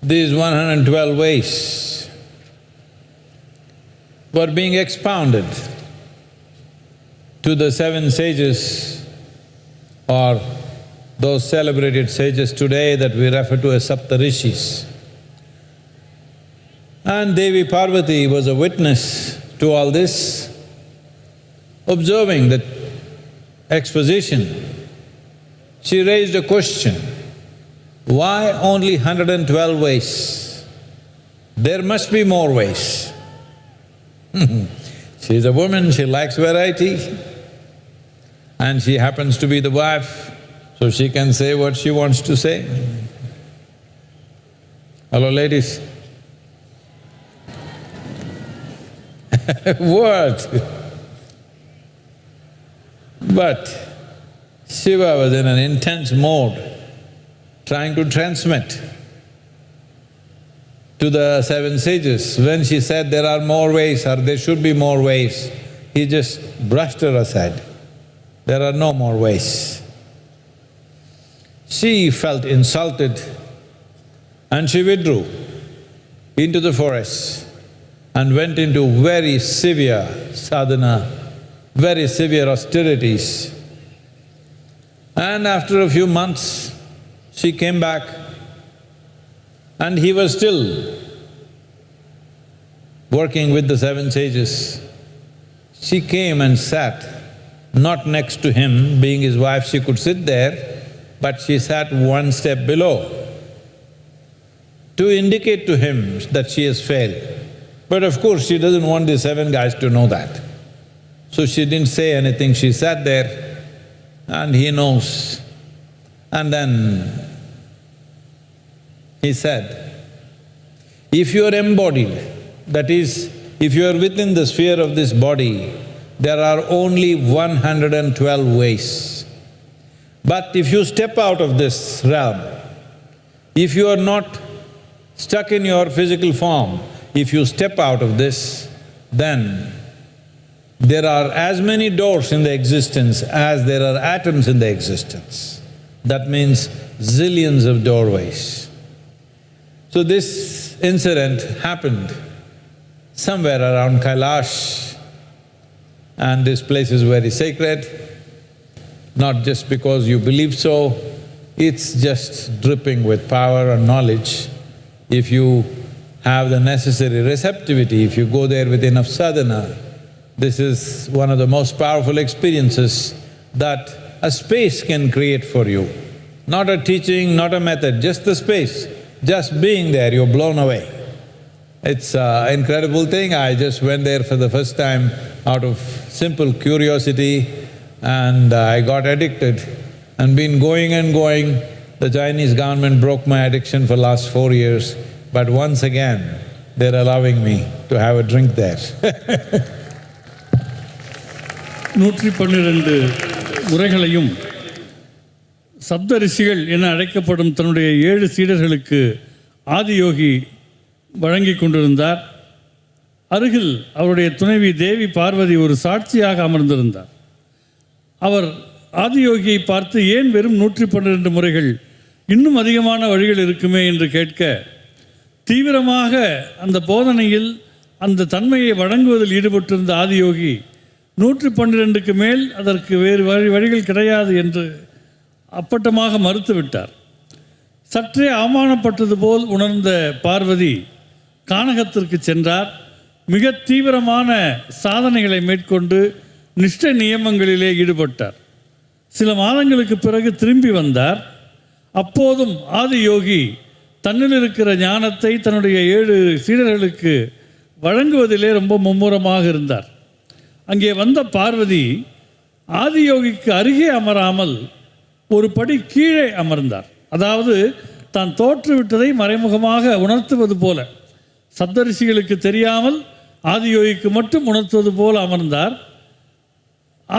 these 112 ways were being expounded to the 7 sages or those celebrated sages today that we refer to as Saptarishis. And Devi Parvati was a witness to all this. Observing that exposition, she raised a question, why only 112 ways? There must be more ways. She's a woman, she likes variety, and she happens to be the wife, so she can say what she wants to say. Hello, ladies. What? But Shiva was in an intense mode, trying to transmit to the 7 sages. When she said there are more ways or there should be more ways, he just brushed her aside. There are no more ways. She felt insulted and she withdrew into the forest and went into very severe sadhana, very severe austerities. And after a few months, she came back and he was still working with the 7 sages. She came and sat not next to him, being his wife she could sit there, but she sat one step below to indicate to him that she has failed. But of course, she doesn't want the 7 guys to know that. So she didn't say anything, she sat there and he knows. And then he said, if you are embodied, that is, if you are within the sphere of this body, there are only 112 ways. But if you step out of this realm, if you are not stuck in your physical form, if you step out of this, then there are as many doors in the existence as there are atoms in the existence. That means zillions of doorways. So this incident happened somewhere around Kailash, and this place is very sacred, not just because you believe so, it's just dripping with power and knowledge. If you have the necessary receptivity, if you go there with enough sadhana, this is one of the most powerful experiences that a space can create for you. Not a teaching, not a method, just the space. Just being there, you're blown away. It's an incredible thing. I just went there for the first time out of simple curiosity and I got addicted and been going and going. The Chinese government broke my addiction for last 4 years, but once again, they're allowing me to have a drink there. 112 முறைகளையும் சப்த ரிஷிகள் என அழைக்கப்படும் தன்னுடைய 7 சீடர்களுக்கு ஆதியோகி வழங்கி கொண்டிருந்தார். அருகில் அவருடைய துணைவி தேவி பார்வதி ஒரு சாட்சியாக அமர்ந்திருந்தார். அவர் ஆதியோகியை பார்த்து, ஏன் வெறும் 112 முறைகள், இன்னும் அதிகமான வழிகள் இருக்குமே என்று கேட்க, தீவிரமாக அந்த போதனையில் அந்த தன்மையை வழங்குவதில் ஈடுபட்டிருந்த ஆதியோகி 112க்கு மேல் அதற்கு வேறு வழிகள் கிடையாது என்று அப்பட்டமாக மறுத்துவிட்டார். சற்றே அவமானப்பட்டது போல் உணர்ந்த பார்வதி கானகத்திற்கு சென்றார். மிக தீவிரமான சாதனைகளை மேற்கொண்டு நிஷ்டை நியமங்களிலே ஈடுபட்டார். சில மாதங்களுக்கு பிறகு திரும்பி வந்தார். அப்போதும் ஆதியோகி தன்னில் இருக்கிற ஞானத்தை தன்னுடைய 7 சீடர்களுக்கு வழங்குவதிலே ரொம்ப மும்முரமாக இருந்தார். அங்கே வந்த பார்வதி ஆதியோகிக்கு அருகே அமராமல் ஒரு படி கீழே அமர்ந்தார். அதாவது தான் தோற்றுவிட்டதை மறைமுகமாக உணர்த்துவது போல, சப்தரிஷிகளுக்கு தெரியாமல் ஆதியோகிக்கு மட்டும் உணர்த்துவது போல அமர்ந்தார்.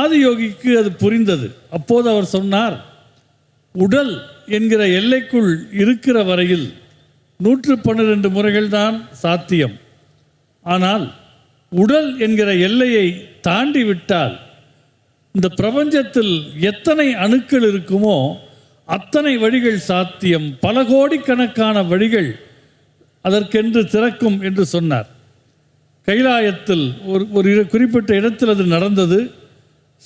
ஆதியோகிக்கு அது புரிந்தது. அப்போது அவர் சொன்னார், உடல் என்கிற எல்லைக்குள் இருக்கிற வரையில் 112 முறைகள்தான் சாத்தியம். ஆனால் உடல் என்கிற எல்லையை தாண்டி விட்டால் இந்த பிரபஞ்சத்தில் எத்தனை அணுக்கள் இருக்குமோ அத்தனை வழிகள் சாத்தியம். பல கோடிக்கணக்கான வழிகள் அதற்கென்று திறக்கும் என்று சொன்னார். கைலாயத்தில் ஒரு குறிப்பிட்ட இடத்தில் அது நடந்தது.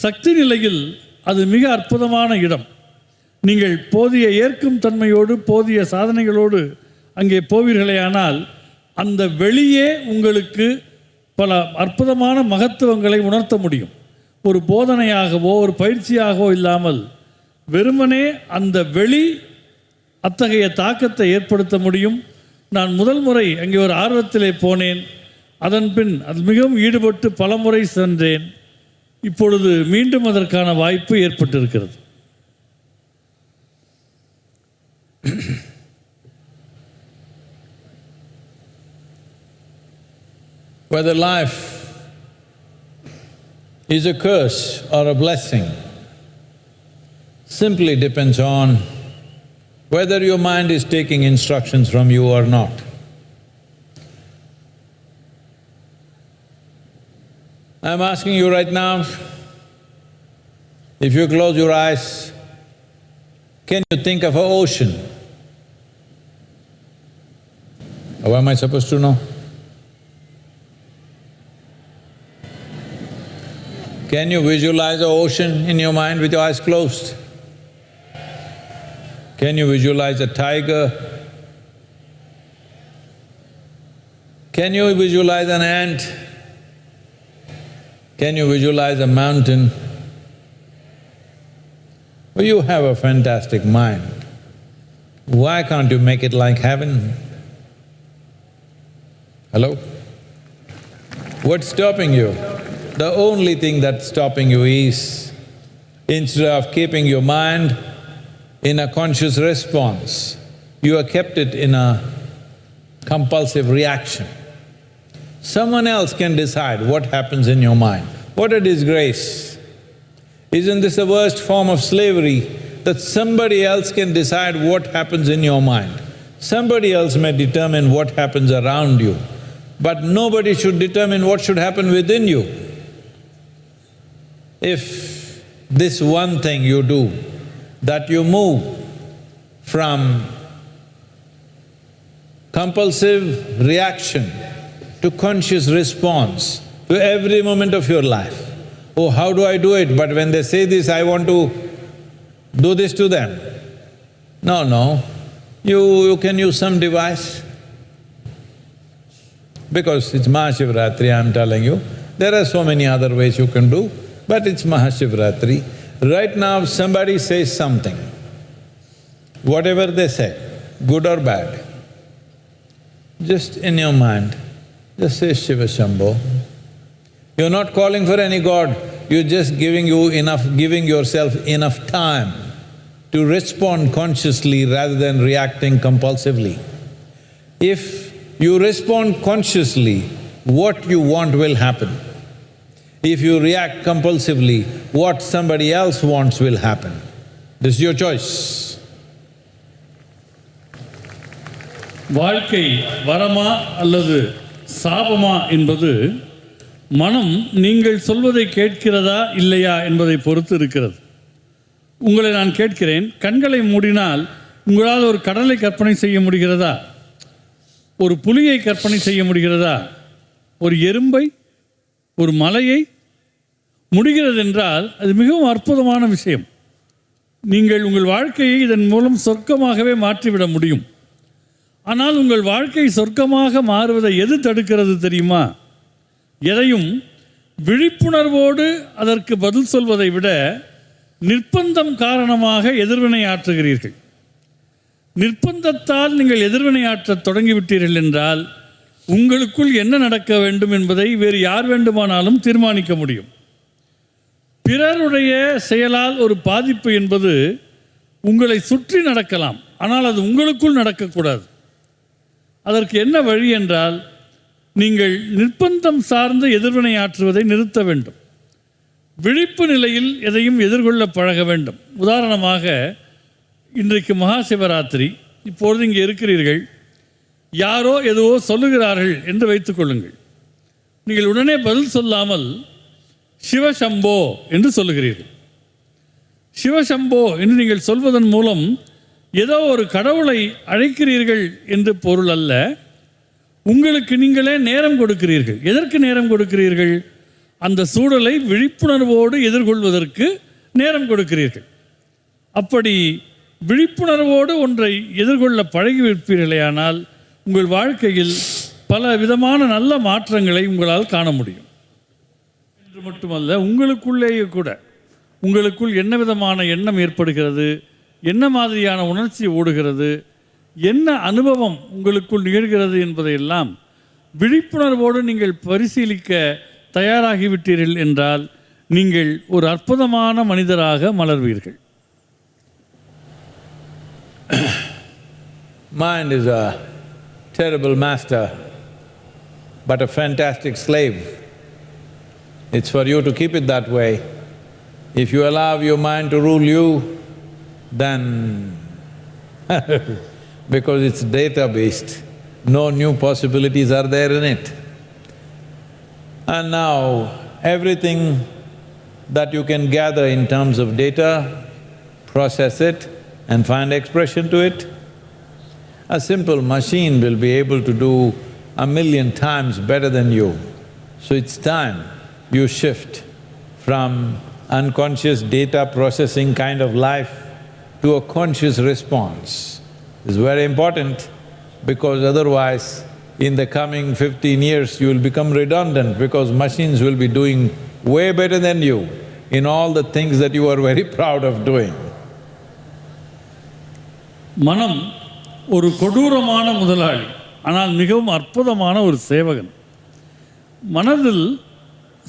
சக்தி நிலையில் அது மிக அற்புதமான இடம். நீங்கள் போதிய ஏற்கும் தன்மையோடு போதிய சாதனைகளோடு அங்கே போவீர்களேயானால் அந்த வெளியே உங்களுக்கு பல அற்புதமான மகத்துவங்களை உணர்த்த முடியும். ஒரு போதனையாகவோ ஒரு பயிற்சியாகவோ இல்லாமல் வெறுமனே அந்த வெளி அத்தகைய தாக்கத்தை ஏற்படுத்த முடியும். நான் முதல் முறை அங்கே ஒரு ஆர்வத்திலே போனேன். அதன் பின் அது மிகவும் ஈடுபட்டு பல முறை சென்றேன். இப்பொழுது மீண்டும் அதற்கான வாய்ப்பு ஏற்பட்டிருக்கிறது. Whether life is a curse or a blessing simply depends on whether your mind is taking instructions from you or not. I'm asking you right now, if you close your eyes, can you think of an ocean? How am I supposed to know? Can you visualize an ocean in your mind with your eyes closed? Can you visualize a tiger? Can you visualize an ant? Can you visualize a mountain? Well, you have a fantastic mind. Why can't you make it like heaven? Hello? What's stopping you? The only thing that's stopping you is, instead of keeping your mind in a conscious response, you have kept it in a compulsive reaction. Someone else can decide what happens in your mind. What a disgrace! Isn't this the worst form of slavery, that somebody else can decide what happens in your mind? Somebody else may determine what happens around you, but nobody should determine what should happen within you. If this one thing you do, that you move from compulsive reaction to conscious response to every moment of your life. Oh, how do I do it? But when they say this, I want to do this to them. No, you can use some device. Because it's Mahashivratri, I'm telling you, there are so many other ways you can do, but it's Mahashivratri. Right now, somebody says something, whatever they say, good or bad, just in your mind, just say Shiva Shambho. You're not calling for any god, you're just giving yourself enough time to respond consciously rather than reacting compulsively. If you respond consciously, what you want will happen. If you react compulsively, what somebody else wants will happen. This is your choice. வாழ்க்கை வரமா அல்லது சாபமா என்பது மனம் நீங்கள் சொல்வதை கேட்கிறதா இல்லையா என்பதை பொறுத்து இருக்கிறது. உங்களை நான் கேட்கிறேன், கண்களை மூடினால் உங்களால் ஒரு கடலை கற்பனை செய்ய முடிகிறதா? ஒரு புலியை கற்பனை செய்ய முடிகிறதா? ஒரு எறும்பை, ஒரு மலையை? முடிகிறது என்றால் அது மிகவும் அற்புதமான விஷயம். நீங்கள் உங்கள் வாழ்க்கையை இதன் மூலம் சொர்க்கமாகவே மாற்றிவிட முடியும். ஆனால் உங்கள் வாழ்க்கை சொர்க்கமாக மாறுவதை எது தடுக்கிறது தெரியுமா? எதையும் விழிப்புணர்வோடு அதற்கு பதில் சொல்வதை விட நிர்பந்தம் காரணமாக எதிர்வினை ஆற்றுகிறீர்கள். நிர்பந்தத்தால் நீங்கள் எதிர்வினையாற்றத் தொடங்கிவிட்டீர்கள் என்றால் உங்களுக்குள் என்ன நடக்க வேண்டும் என்பதை வேறு யார் வேண்டுமானாலும் தீர்மானிக்க முடியும். பிறருடைய செயலால் ஒரு பாதிப்பு என்பது உங்களை சுற்றி நடக்கலாம், ஆனால் அது உங்களுக்குள் நடக்கக்கூடாது. அதற்கு என்ன வழி என்றால், நீங்கள் நிர்பந்தம் சார்ந்து எதிர்வினையாற்றுவதை நிறுத்த வேண்டும். விழிப்பு நிலையில் எதையும் எதிர்கொள்ள பழக வேண்டும். உதாரணமாக, இன்றைக்கு மகா சிவராத்திரி, இப்பொழுது இங்கே இருக்கிறீர்கள், யாரோ எதுவோ சொல்லுகிறார்கள் என்று வைத்துக்கொள்ளுங்கள். நீங்கள் உடனே பதில் சொல்லாமல் சிவசம்போ என்று சொல்லுகிறீர்கள். சிவசம்போ என்று நீங்கள் சொல்வதன் மூலம் ஏதோ ஒரு கடவுளை அழைக்கிறீர்கள் என்று பொருள் அல்ல. உங்களுக்கு நீங்களே நேரம் கொடுக்கிறீர்கள். எதற்கு நேரம் கொடுக்கிறீர்கள்? அந்த சூழலை விழிப்புணர்வோடு எதிர்கொள்வதற்கு நேரம் கொடுக்கிறீர்கள். அப்படி விழிப்புணர்வோடு ஒன்றை எதிர்கொள்ள பழகி வைப்பீர்களேயானால் உங்கள் வாழ்க்கையில் பல விதமான நல்ல மாற்றங்களை உங்களால் காண முடியும். என்று மட்டுமல்ல, உங்களுக்குள்ளேயே கூட உங்களுக்குள் என்ன விதமான எண்ணம் ஏற்படுகிறது, என்ன மாதிரியான உணர்ச்சி ஓடுகிறது, என்ன அனுபவம் உங்களுக்குள் நிகழ்கிறது என்பதையெல்லாம் விழிப்புணர்வோடு நீங்கள் பரிசீலிக்க தயாராகிவிட்டீர்கள் என்றால் நீங்கள் ஒரு அற்புதமான மனிதராக மலர்வீர்கள். Mind is a terrible master, but a fantastic slave. It's for you to keep it that way. If you allow your mind to rule you, then because it's data-based, no new possibilities are there in it. And now, everything that you can gather in terms of data, process it and find expression to it. A simple machine will be able to do 1,000,000 times better than you. So it's time you shift from unconscious data processing kind of life to a conscious response. It's very important because otherwise in the coming 15 years you will become redundant because machines will be doing way better than you in all the things that you are very proud of doing. மனம் ஒரு கொடூரமான முதலாளி, ஆனால் மிகவும் அற்புதமான ஒரு சேவகன். மனதில்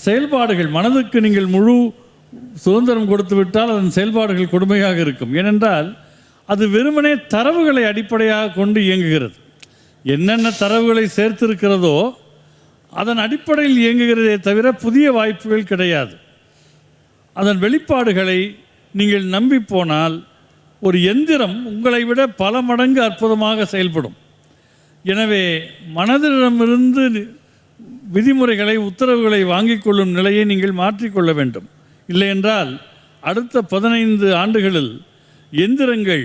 செயல்பாடுகள், மனதுக்கு நீங்கள் முழு சுதந்திரம் கொடுத்து விட்டால் அதன் செயல்பாடுகள் கொடுமையாக இருக்கும். ஏனென்றால் அது வெறுமனே தரவுகளை அடிப்படையாக கொண்டு இயங்குகிறது. என்னென்ன தரவுகளை சேர்த்திருக்கிறதோ அதன் அடிப்படையில் இயங்குகிறதே தவிர புதிய வாய்ப்புகள் கிடையாது. அதன் வெளிப்பாடுகளை நீங்கள் நம்பி போனால் ஒரு எந்திரம் உங்களை விட பல மடங்கு அற்புதமாக செயல்படும். எனவே மனதிடமிருந்து விதிமுறைகளை, உத்தரவுகளை வாங்கிக் கொள்ளும் நிலையை நீங்கள் மாற்றிக்கொள்ள வேண்டும். இல்லையென்றால் அடுத்த 15 ஆண்டுகளில் எந்திரங்கள்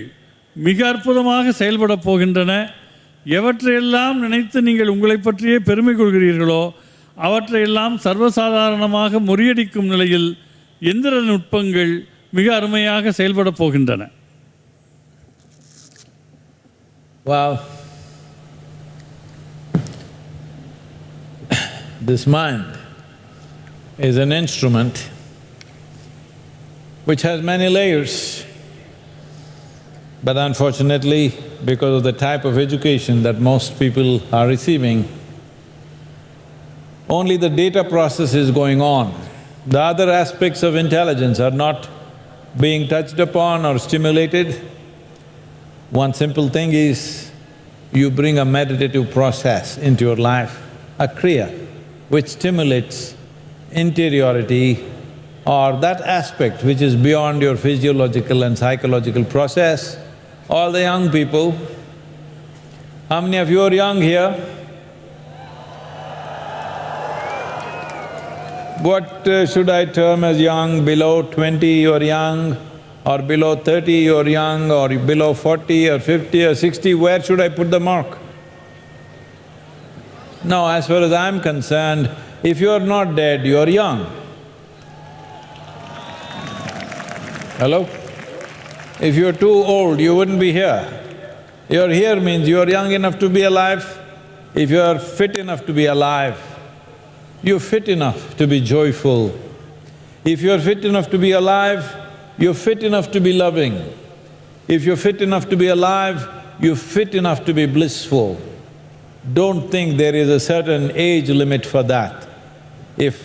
மிக அற்புதமாக செயல்பட போகின்றன. எவற்றையெல்லாம் நினைத்து நீங்கள் உங்களை பற்றியே பெருமை கொள்கிறீர்களோ அவற்றையெல்லாம் சர்வசாதாரணமாக முறியடிக்கும் நிலையில் எந்திர நுட்பங்கள் மிக அருமையாக செயல்பட போகின்றன. Wow. This mind is an instrument which has many layers. But unfortunately, because of the type of education that most people are receiving, only the data process is going on. The other aspects of intelligence are not being touched upon or stimulated. One simple thing is, you bring a meditative process into your life, a kriya, which stimulates interiority or that aspect which is beyond your physiological and psychological process. All the young people, how many of you are young here? What should I term as young? Below 20 you're young, or below 30 you're young, or below 40 or 50 or 60, where should I put the mark? No, as far as I'm concerned, if you're not dead, you're young. Hello? If you're too old, you wouldn't be here. You're here means you're young enough to be alive. If you're fit enough to be alive, you're fit enough to be joyful. If you're fit enough to be alive, you're fit enough to be loving. If you're fit enough to be alive, you're fit enough to be blissful. Don't think there is a certain age limit for that. If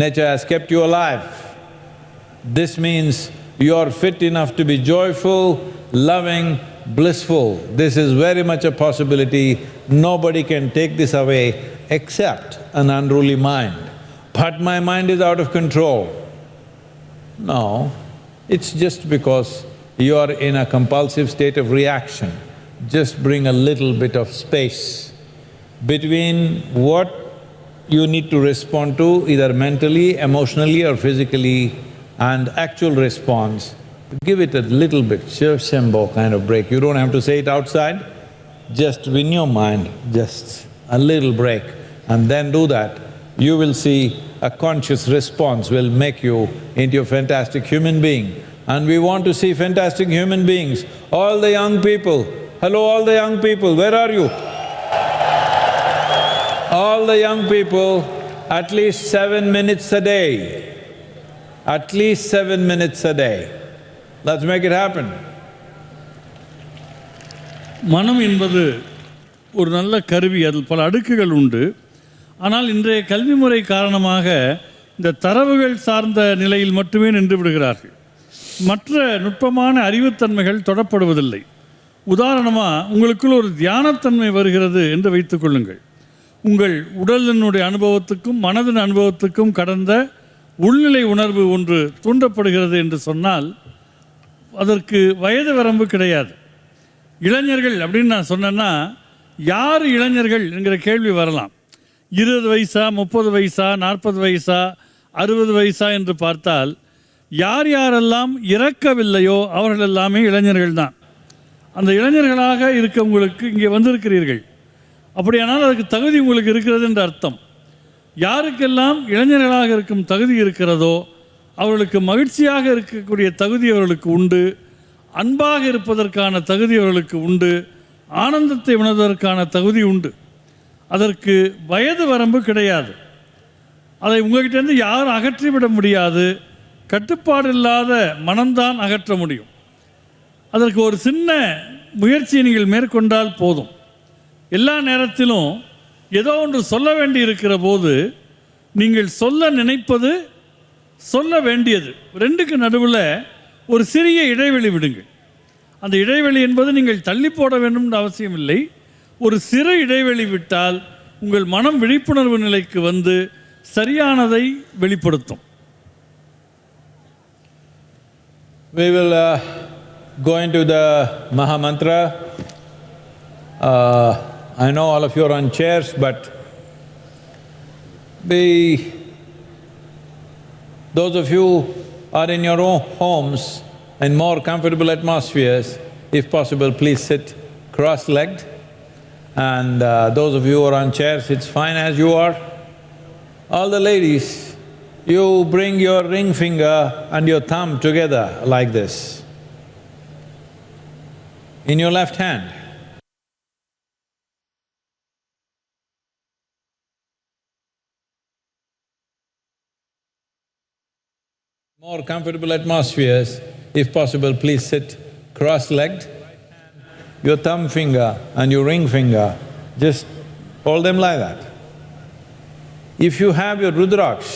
nature has kept you alive, this means you're fit enough to be joyful, loving, blissful. This is very much a possibility. Nobody can take this away except an unruly mind. But my mind is out of control. No, it's just because you are in a compulsive state of reaction. Just bring a little bit of space between what you need to respond to, either mentally, emotionally or physically, and actual response. Give it a little bit, Shambho kind of break. You don't have to say it outside, just in your mind, just a little break, and then do that, you will see a conscious response will make you into a fantastic human being. And we want to see fantastic human beings. All the young people, hello all the young people, where are you? All the young people, at least 7 minutes a day. At least 7 minutes a day. Let's make it happen. மனம் என்பது ஒரு நல்ல கருவி, அதில் பல அடுக்குகள் உண்டு. ஆனால் இன்றைய கல்வி முறை காரணமாக இந்த தரவுகள் சார்ந்த நிலையில் மட்டுமே நின்று விடுகிறார்கள். மற்ற நுட்பமான அறிவுத்தன்மைகள் தொடப்படுவதில்லை. உதாரணமாக, உங்களுக்குள் ஒரு தியானத்தன்மை வருகிறது என்று வைத்துக்கொள்ளுங்கள். உங்கள் உடலினுடைய அனுபவத்துக்கும் மனதின் அனுபவத்துக்கும் கடந்த உள்நிலை உணர்வு ஒன்று தூண்டப்படுகிறது என்று சொன்னால் அதற்கு வயது வரம்பு கிடையாது. இளைஞர்கள் அப்படின்னு நான் சொன்னேன்னா, யார் இளைஞர்கள் என்கிற கேள்வி வரலாம். 20 வயசா, 30 வயசா, 40 வயசா, 60 வயசா என்று பார்த்தால் யார் யாரெல்லாம் இறக்கவில்லையோ அவர்கள் எல்லாமே இளைஞர்கள் தான். அந்த இளைஞர்களாக இருக்க உங்களுக்கு இங்கே வந்திருக்கிறீர்கள். அப்படியானால் அதுக்கு தகுதி உங்களுக்கு இருக்கிறது என்று அர்த்தம். யாருக்கெல்லாம் இளைஞர்களாக இருக்கும் தகுதி இருக்கிறதோ அவர்களுக்கு மகிழ்ச்சியாக இருக்கக்கூடிய தகுதி அவர்களுக்கு உண்டு, அன்பாக இருப்பதற்கான தகுதி அவர்களுக்கு உண்டு, ஆனந்தத்தை உணர்வதற்கான தகுதி உண்டு. அதற்கு வயது வரம்பு கிடையாது. அதை உங்கள்கிட்டேருந்து யாரும் அகற்றிவிட முடியாது. கட்டுப்பாடு இல்லாத மனம்தான் அகற்ற முடியும். அதற்கு ஒரு சின்ன முயற்சியை நீங்கள் மேற்கொண்டால் போதும். எல்லா நேரத்திலும் ஏதோ ஒன்று சொல்ல வேண்டி இருக்கிற போது நீங்கள் சொல்ல நினைப்பது, சொல்ல வேண்டியது ரெண்டுக்கு நடுவில் ஒரு சிறிய இடைவெளி விடுங்கள். அந்த இடைவெளி என்பது நீங்கள் தள்ளி போட வேண்டும் என்ற அவசியம் இல்லை. ஒரு சிறு இடைவெளி விட்டால் உங்கள் மனம் விழிப்புணர்வு நிலைக்கு வந்து சரியானதை வெளிப்படுத்தும். We will go into the Maha Mantra. I know all of you are on chairs, but those of you are in your own homes in more comfortable atmospheres, if possible, please sit cross-legged. And those of you who are on chairs, it's fine as you are. All the ladies, you bring your ring finger and your thumb together like this in your left hand. More comfortable atmospheres, if possible, please sit cross-legged. Your thumb finger and your ring finger, just hold them like that. If you have your Rudraksh,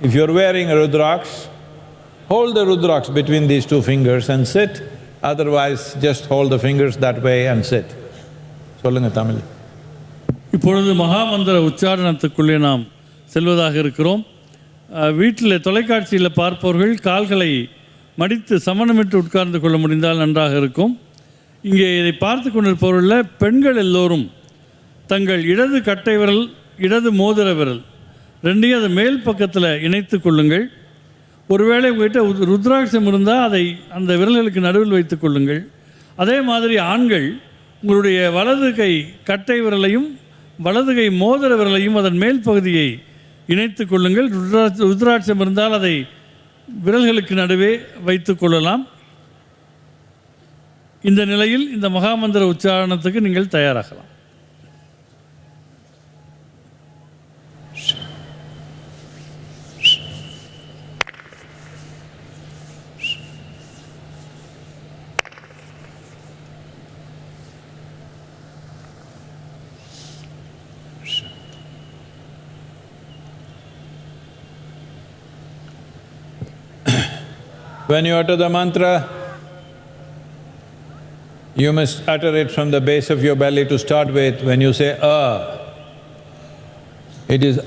if you're wearing a Rudraksh, hold the Rudraksh between these two fingers and sit. Otherwise, just hold the fingers that way and sit. Sollunga Tamil. இப்பொழுது மகாமந்திர உச்சாரணத்துக்குள்ளே நாம் செல்வதாக இருக்கிறோம். வீட்டில் தொலைக்காட்சியில் பார்ப்பவர்கள் கால்களை மடித்து சமணமிட்டு உட்கார்ந்து கொள்ள முடிந்தால் நன்றாக இருக்கும். இங்கே இதை பார்த்து கொண்டிருப்பவர்களில் பெண்கள் எல்லோரும் தங்கள் இடது கட்டை விரல், இடது மோதிர விரல் ரெண்டையும் அது மேல் பக்கத்தில் இணைத்து கொள்ளுங்கள். ஒருவேளை உங்கள்கிட்ட ருத்ராட்சம் இருந்தால் அதை அந்த விரல்களுக்கு நடுவில் வைத்து கொள்ளுங்கள். அதே மாதிரி ஆண்கள் உங்களுடைய வலது கை கட்டை விரலையும் வலது கை மோதிர விரலையும் அதன் மேல் பகுதியை இணைத்து கொள்ளுங்கள். ருத்ராட்சம் இருந்தால் அதை விரல்களுக்கு நடுவே வைத்து கொள்ளலாம். இந்த நிலையில் இந்த மகாமந்திர உச்சாரணத்துக்கு நீங்கள் தயாராகலாம். When you utter the mantra, you must utter it from the base of your belly to start with. When you say it is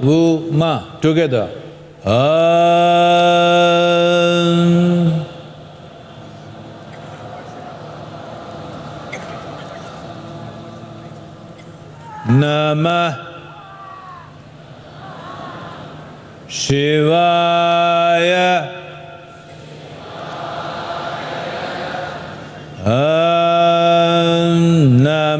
vu, ma, together. Namah Shivaya Namah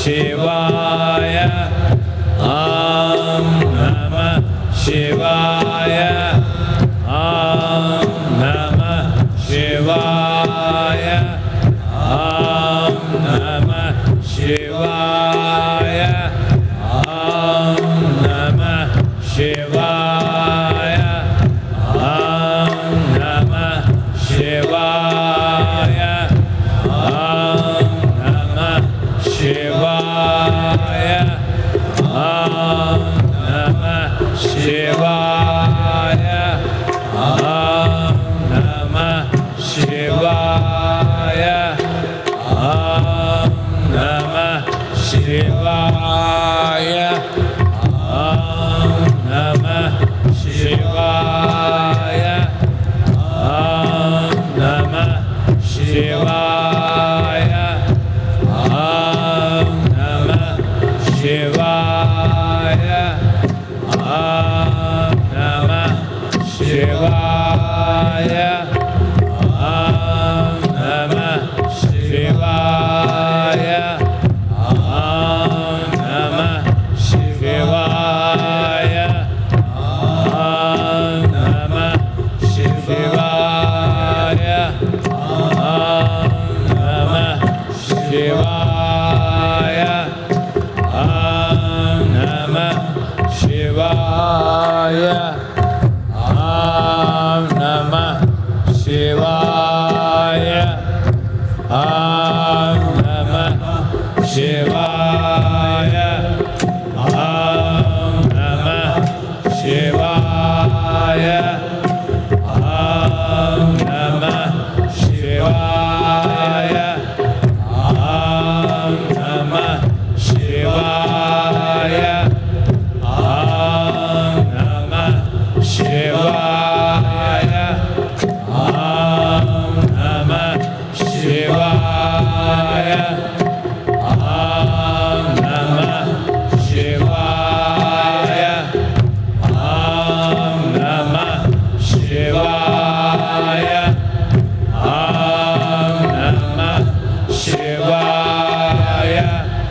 Shivaya. Om Namah Shivaya.